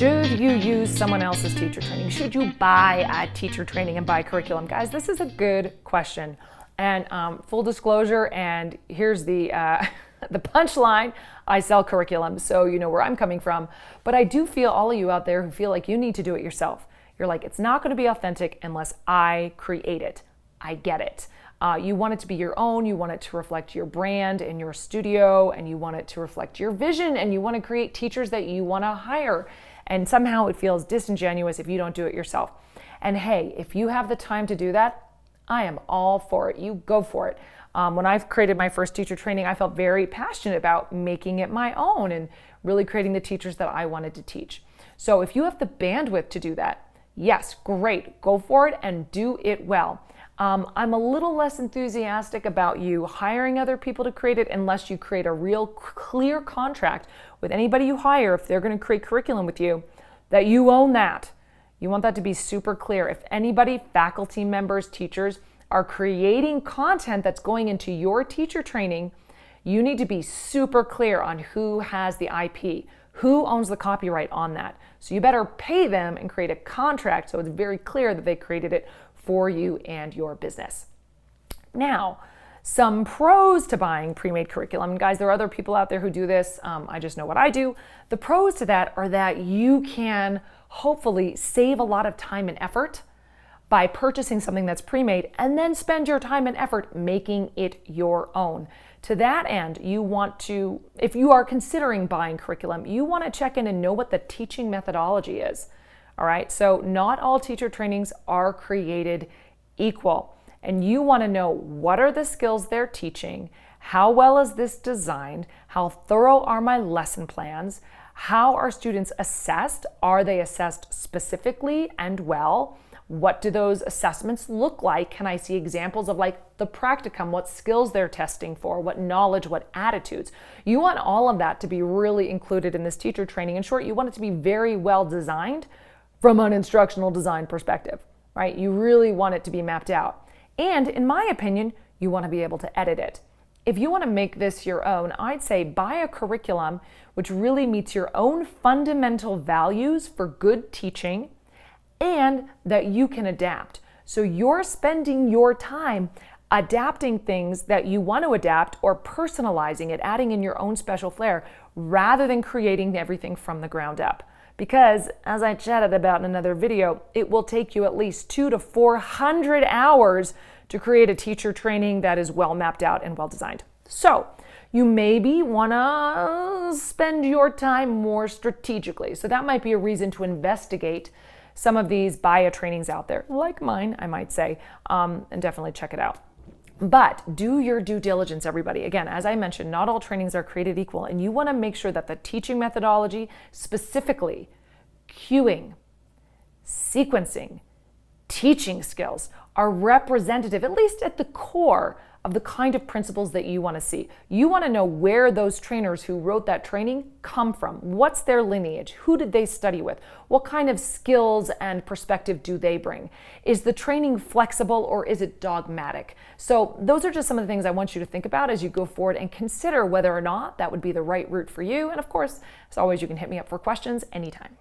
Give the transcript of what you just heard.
Should you use someone else's teacher training? Should you buy a teacher training and buy curriculum? Guys, this is a good question. And full disclosure, and here's the the punchline, I sell curriculum, so you know where I'm coming from. But I do feel all of you out there who feel like you need to do it yourself. You're like, it's not going to be authentic unless I create it. I get it. You want it to be your own, you want it to reflect your brand and your studio, and you want it to reflect your vision, and you want to create teachers that you want to hire. And somehow it feels disingenuous if you don't do it yourself. And hey, if you have the time to do that, I am all for it. You go for it. When I've created my first teacher training, I felt very passionate about making it my own and really creating the teachers that I wanted to teach. So if you have the bandwidth to do that, yes, great, go for it and do it well. I'm a little less enthusiastic about you hiring other people to create it unless you create a real clear contract with anybody you hire, if they're going to create curriculum with you, that you own that. You want that to be super clear. If anybody, faculty members, teachers, are creating content that's going into your teacher training, you need to be super clear on who has the IP, who owns the copyright on that. So you better pay them and create a contract so it's very clear that they created it for you and your business. Now, some pros to buying pre-made curriculum. And guys, there are other people out there who do this. I just know what I do. The pros to that are that you can hopefully save a lot of time and effort by purchasing something that's pre-made and then spend your time and effort making it your own. To that end, you want to, if you are considering buying curriculum, you want to check in and know what the teaching methodology is. All right, so not all teacher trainings are created equal. And you want to know what are the skills they're teaching, how well is this designed, how thorough are my lesson plans, how are students assessed, are they assessed specifically and well, what do those assessments look like, can I see examples of like the practicum, what skills they're testing for, what knowledge, what attitudes. You want all of that to be really included in this teacher training. In short, you want it to be very well designed from an instructional design perspective, right? You really want it to be mapped out. And in my opinion, you want to be able to edit it. If you want to make this your own, I'd say buy a curriculum which really meets your own fundamental values for good teaching and that you can adapt. So you're spending your time adapting things that you want to adapt or personalizing it, adding in your own special flair rather than creating everything from the ground up. Because, as I chatted about in another video, it will take you at least 200 to 400 hours to create a teacher training that is well mapped out and well designed. So, you maybe want to spend your time more strategically. So that might be a reason to investigate some of these buy-a trainings out there, like mine, I might say, and definitely check it out. But do your due diligence, everybody. Again, as I mentioned, not all trainings are created equal, and you want to make sure that the teaching methodology, specifically cueing, sequencing, teaching skills, are representative, at least at the core, of the kind of principles that you want to see. You want to know where those trainers who wrote that training come from. What's their lineage? Who did they study with? What kind of skills and perspective do they bring? Is the training flexible or is it dogmatic? So those are just some of the things I want you to think about as you go forward and consider whether or not that would be the right route for you. And of course, as always, you can hit me up for questions anytime.